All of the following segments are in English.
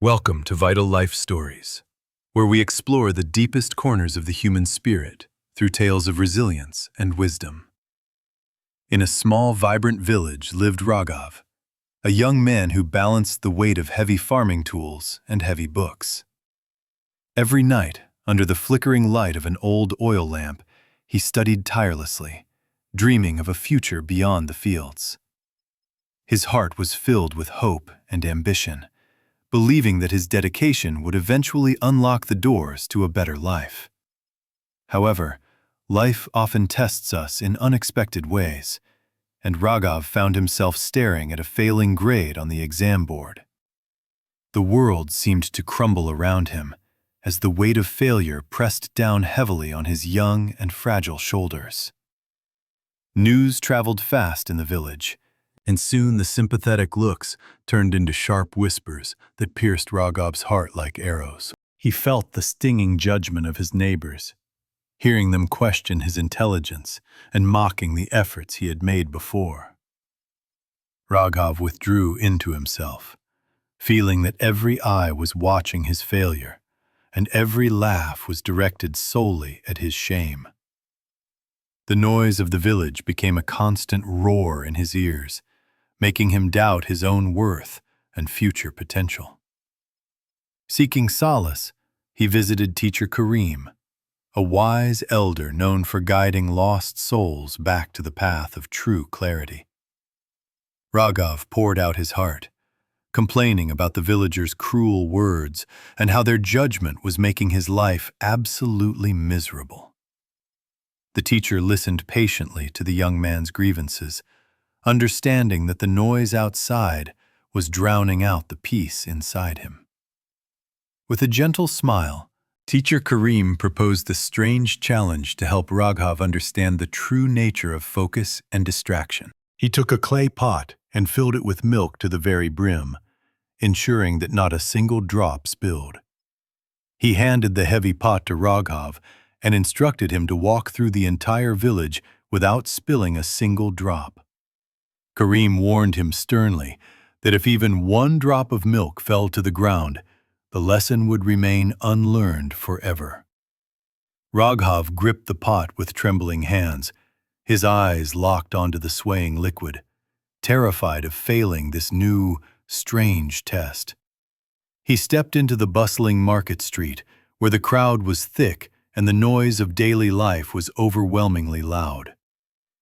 Welcome to Vital Life Stories, where we explore the deepest corners of the human spirit through tales of resilience and wisdom. In a small, vibrant village lived Raghav, a young man who balanced the weight of heavy farming tools and heavy books. Every night, under the flickering light of an old oil lamp, he studied tirelessly, dreaming of a future beyond the fields. His heart was filled with hope and ambition, believing that his dedication would eventually unlock the doors to a better life. However, life often tests us in unexpected ways, and Raghav found himself staring at a failing grade on the exam board. The world seemed to crumble around him as the weight of failure pressed down heavily on his young and fragile shoulders. News traveled fast in the village, and soon the sympathetic looks turned into sharp whispers that pierced Raghav's heart like arrows. He felt the stinging judgment of his neighbors, hearing them question his intelligence and mocking the efforts he had made before. Raghav withdrew into himself, feeling that every eye was watching his failure, and every laugh was directed solely at his shame. The noise of the village became a constant roar in his ears, making him doubt his own worth and future potential. Seeking solace, he visited Teacher Kareem, a wise elder known for guiding lost souls back to the path of true clarity. Raghav poured out his heart, complaining about the villagers' cruel words and how their judgment was making his life absolutely miserable. The teacher listened patiently to the young man's grievances, understanding that the noise outside was drowning out the peace inside him. With a gentle smile, Teacher Kareem proposed a strange challenge to help Raghav understand the true nature of focus and distraction. He took a clay pot and filled it with milk to the very brim, ensuring that not a single drop spilled. He handed the heavy pot to Raghav and instructed him to walk through the entire village without spilling a single drop. Kareem warned him sternly that if even one drop of milk fell to the ground, the lesson would remain unlearned forever. Raghav gripped the pot with trembling hands, his eyes locked onto the swaying liquid, terrified of failing this new, strange test. He stepped into the bustling market street, where the crowd was thick and the noise of daily life was overwhelmingly loud.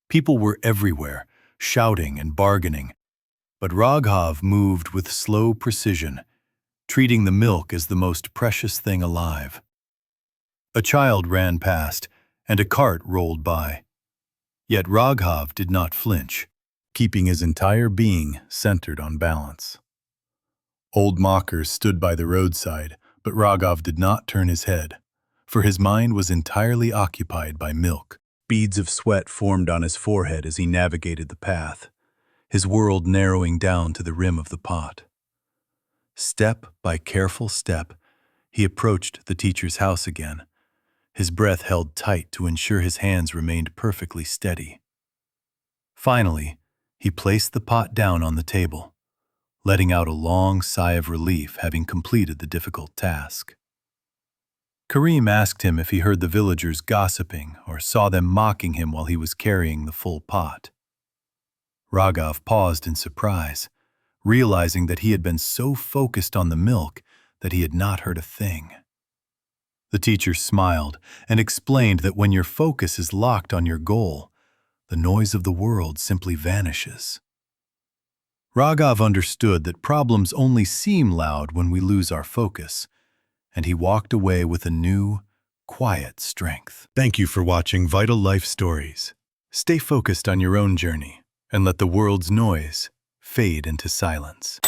People were everywhere, shouting and bargaining, but Raghav moved with slow precision, treating the milk as the most precious thing alive. A child ran past, and a cart rolled by. Yet Raghav did not flinch, keeping his entire being centered on balance. Old mockers stood by the roadside, but Raghav did not turn his head, for his mind was entirely occupied by milk. Beads of sweat formed on his forehead as he navigated the path, his world narrowing down to the rim of the pot. Step by careful step, he approached the teacher's house again, his breath held tight to ensure his hands remained perfectly steady. Finally, he placed the pot down on the table, letting out a long sigh of relief having completed the difficult task. Kareem asked him if he heard the villagers gossiping or saw them mocking him while he was carrying the full pot. Raghav paused in surprise, realizing that he had been so focused on the milk that he had not heard a thing. The teacher smiled and explained that when your focus is locked on your goal, the noise of the world simply vanishes. Raghav understood that problems only seem loud when we lose our focus, and he walked away with a new, quiet strength. Thank you for watching Vital Life Stories. Stay focused on your own journey and let the world's noise fade into silence.